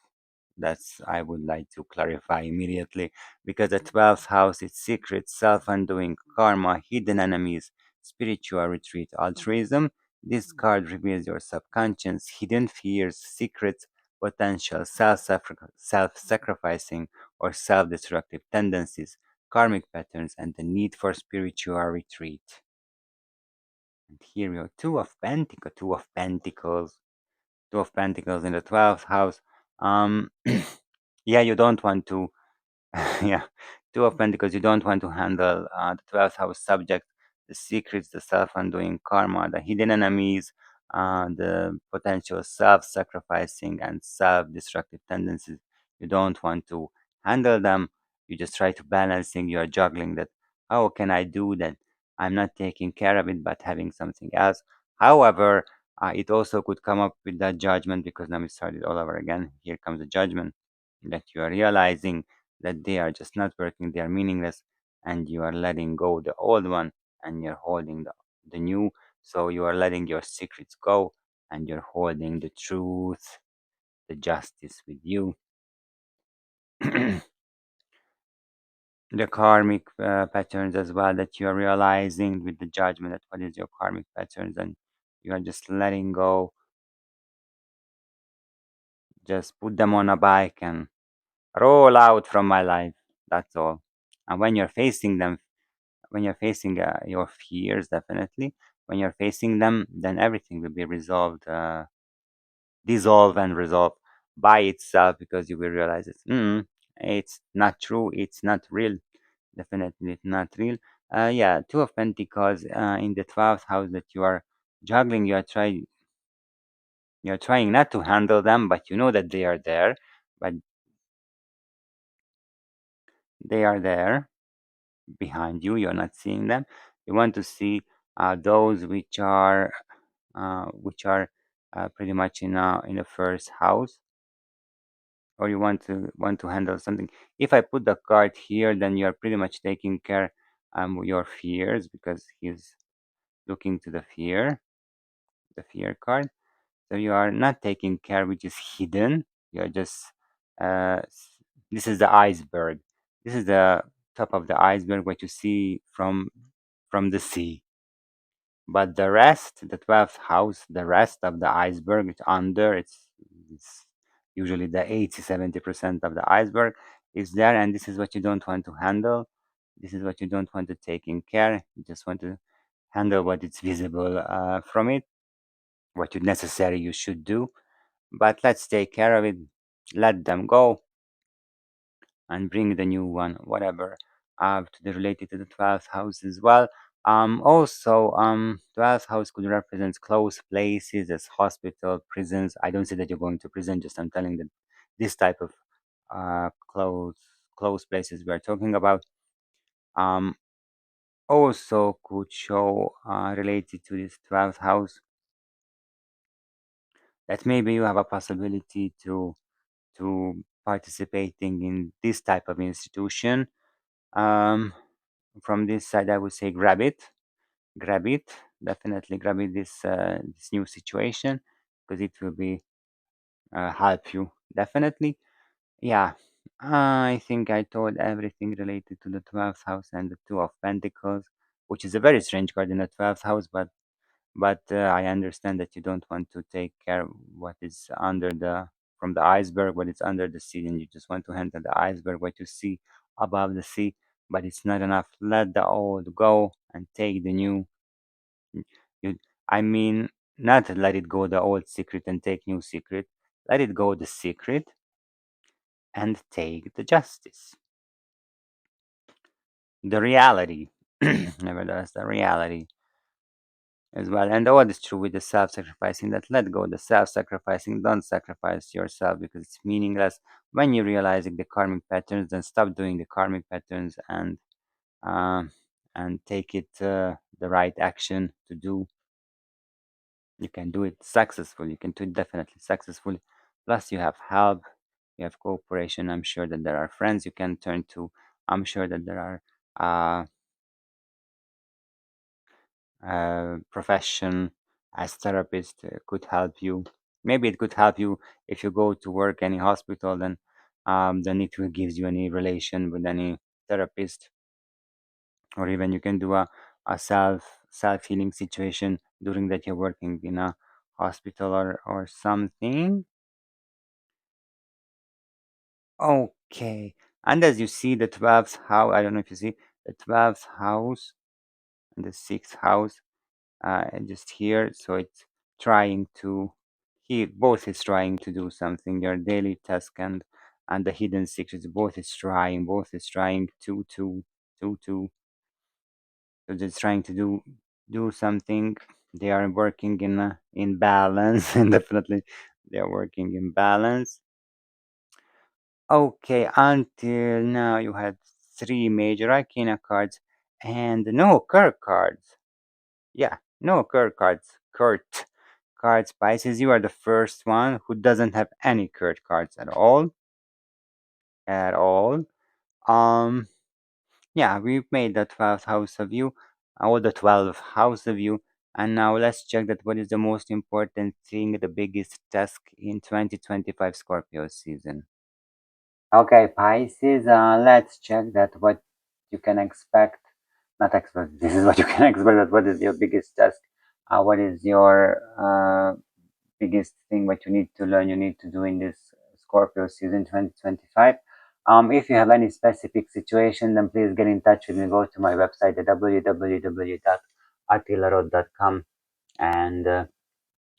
That's I would like to clarify immediately because the 12th house is secret, self-undoing, karma, hidden enemies, spiritual retreat, altruism. This card reveals your subconscious, hidden fears, secrets, potential, self-sacrificing or self-destructive tendencies, karmic patterns, and the need for spiritual retreat. And here we go, Two of Pentacles in the 12th house. Um, yeah, you don't want to yeah, Two of Pentacles. You don't want to handle the 12th house subject, the secrets, the self undoing karma, the hidden enemies, the potential self sacrificing and self destructive tendencies. You don't want to handle them. You just try to balancing, you are juggling that. How can I do that? I'm not taking care of it, but having something else. However, it also could come up with that judgment because now we started all over again. Here comes the judgment that you are realizing that they are just not working, they are meaningless, and you are letting go the old one and you're holding the new. So you are letting your secrets go and you're holding the truth, the justice with you. The karmic patterns as well that you are realizing with the judgment that what is your karmic patterns and you are just letting go, just put them on a bike and roll out from my life. That's all. And when you're facing them, when you're facing your fears, definitely when you're facing them, then everything will be resolved, dissolve and resolve by itself because you will realize it's not true, it's not real, definitely it's not real. Yeah, Two of Pentacles in the 12th house that you are juggling, you're trying not to handle them, but you know that they are there, but they are there behind you, you're not seeing them. You want to see those which are pretty much in the first house, or you want to handle something. If I put the card here, then you are pretty much taking care your fears because he's looking to the fear card. So you are not taking care, which is hidden. You are just this is the iceberg. This is the top of the iceberg, what you see from the sea. But the rest, the 12th house, the rest of the iceberg, it's under, it's usually the 80-70% of the iceberg is there. And this is what you don't want to handle. This is what you don't want to take in care. You just want to handle what is visible from it, what you necessary you should do. But let's take care of it. Let them go and bring the new one, whatever, to the related to the 12th house as well. Also, 12th house could represent close places as hospital, prisons. I don't say that you're going to prison, just I'm telling that this type of close places we are talking about. Um, also could show related to this 12th house that maybe you have a possibility to participating in this type of institution. Um, from this side, I would say grab it, definitely grab it. This new situation because it will be help you definitely. Yeah, I think I told everything related to the 12th house and the Two of Pentacles, which is a very strange card in the 12th house, but I understand that you don't want to take care of what is under the from the iceberg, what is under the sea, and you just want to handle the iceberg, what you see above the sea, but it's not enough. Let the old go and take the new. You, I mean, not let it go the old secret and take new secret. Let it go the secret and take the justice, the reality. Nevertheless, the reality as well. And what is true with the self sacrificing, that let go the self sacrificing, don't sacrifice yourself because it's meaningless. When you realizing the karmic patterns, then stop doing the karmic patterns um, and take it the right action to do. You can do it successfully. You can do it definitely successfully. Plus, you have help, you have cooperation. I'm sure that there are friends you can turn to. I'm sure that there are profession as therapist could help you. Maybe it could help you if you go to work any hospital, then it will gives you any relation with any therapist, or even you can do a self healing situation during that you're working in a hospital or something. Okay. And as you see the 12th house, I don't know if you see the 12th house and the 6th house just here. So it's trying to, he both is trying to do something, your daily task and the hidden secrets, both is trying to, so just trying to do something. They are working in balance, and definitely they are working in balance. Okay, until now you had three major arcana cards and no Kirk cards. Yeah, no Kirk cards. Kurt cards. Pisces, you are the first one who doesn't have any Kurt cards at all. At all. Um, yeah, we've made the 12th house of you, or the 12th house of you, and now let's check that what is the most important thing, the biggest task in 2025 Scorpio season. Okay, Pisces, let's check that what you can expect. Not expect, this is what you can expect, that what is your biggest task? What is your biggest thing what you need to learn, you need to do in this Scorpio season 2025? If you have any specific situation, then please get in touch with me. Go to my website at www.atilarod.com and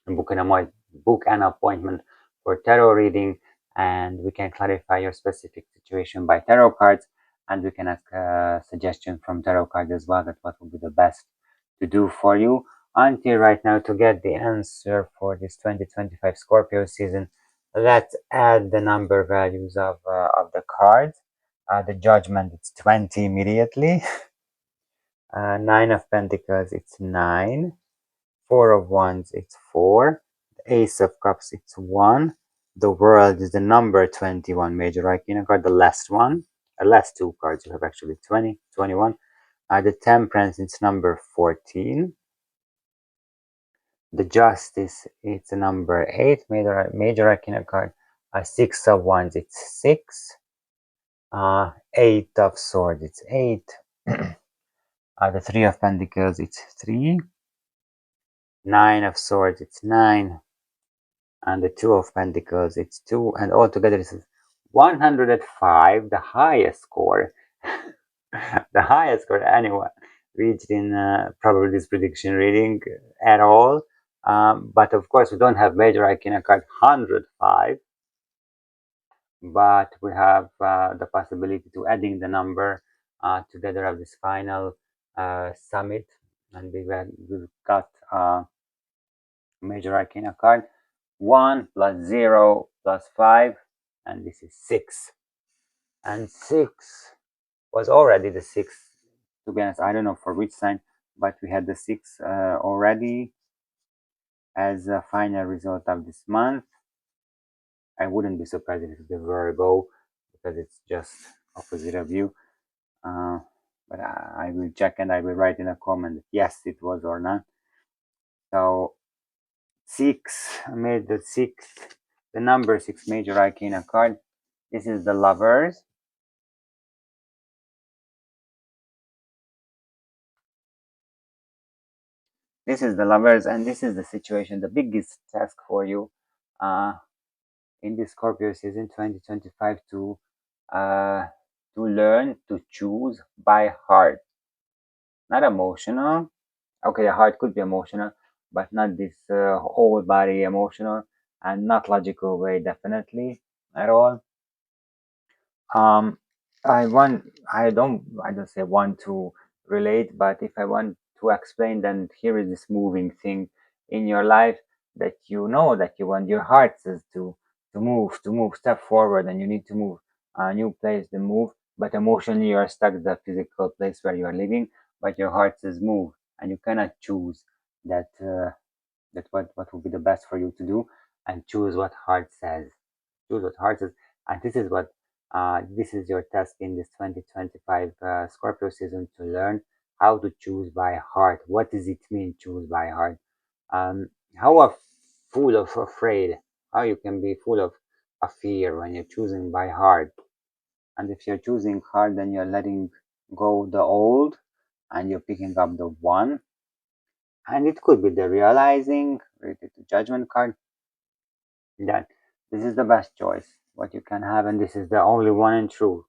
book book an appointment for tarot reading, and we can clarify your specific situation by tarot cards, and we can ask a suggestion from tarot cards as well, that what will be the best to do for you. Until right now, to get the answer for this 2025 Scorpio season, let's add the number values of the cards. The Judgment, it's 20 immediately. Nine of Pentacles, it's 9. Four of Wands, it's 4. The Ace of Cups, it's 1. The World is the number 21 major arcana card, the last one. Last two cards you have actually 20, 21. The Temperance, it's number 14. The Justice, it's number 8 major arcana card. Six of Wands, it's 6. Eight of Swords, it's 8. The Three of Pentacles, it's 3. Nine of Swords, it's 9. And the Two of Pentacles, it's 2. And altogether, this is 105, the highest score. The highest score anyone reached in probably this prediction reading at all. But of course, we don't have major arcana card 105, but we have the possibility to adding the number together of this final summit, and we've got major arcana card 1 plus 0 plus 5, and this is 6. And 6 was already the 6. To be honest, I don't know for which sign, but we had the 6 already as a final result of this month. I wouldn't be surprised if it's the Virgo, because it's just opposite of you. But I will check and I will write in a comment yes, it was or not. So 6 made the 6th, the number 6 major arcana card. This is the Lovers. This is the Lovers, and this is the situation, the biggest task for you uh, in this Scorpio season 2025, uh, to learn to choose by heart, not emotional. Okay, the heart could be emotional, but not this whole body emotional, and not logical way, definitely at all. Um, I don't say want to relate, but if I want to explain, then here is this moving thing in your life that you know that you want your heart says to move, step forward, and you need to move a new place to move, but emotionally you are stuck at the physical place where you are living, but your heart says move, and you cannot choose that what will be the best for you to do, and choose what heart says. Choose what heart says, and this is your task in this 2025 Scorpio season, to learn how to choose by heart. What does it mean, choose by heart? How are full of afraid? How you can be full of a fear when you're choosing by heart? And if you're choosing heart, then you're letting go the old, and you're picking up the one. And it could be the realizing related to judgment card, that this is the best choice what you can have, and this is the only one and true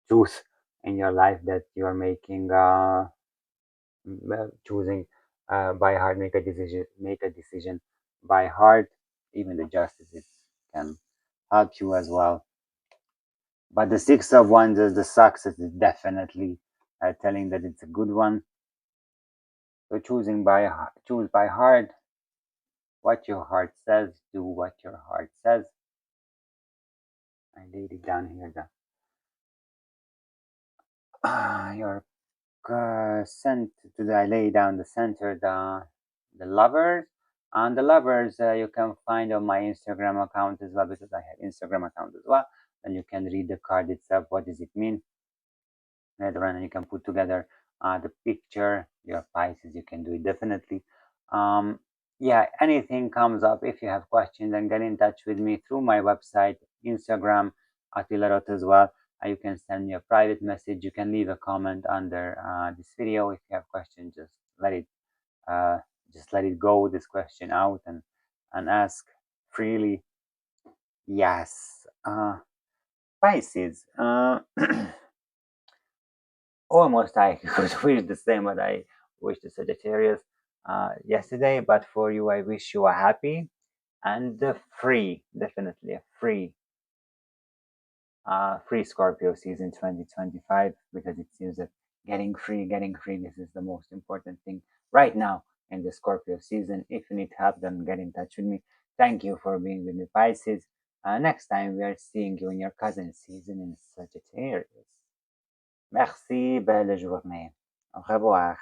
truth in your life that you are making, choosing by heart. Make a decision by heart. Even the justices can help you as well, but the six of wands is the success is definitely telling that it's a good one. So choose by heart. What your heart says, do what your heart says. I laid it down here, your sent to the I lay down the center, the lovers, and the lovers you can find on my Instagram account as well, because I have Instagram account as well, and you can read the card itself. What does it mean later on, and you can put together the picture. Your Pisces, you can do it definitely. um yeah, anything comes up, if you have questions, then get in touch with me through my website, Instagram, Attila Roth as well. You can send me a private message. You can leave a comment under this video. If you have questions, uh, just let it go, this question out, and ask freely. Yes. Pisces. Almost I could wish the same what I wished to Sagittarius yesterday, but for you, I wish you a happy and free, definitely a free Scorpio season 2025, because it seems that getting free, this is the most important thing right now in the Scorpio season. If you need help, then get in touch with me. Thank you for being with me, Pisces. Next time, we are seeing you in your cousin season in Sagittarius. Merci, belle journée. Au revoir.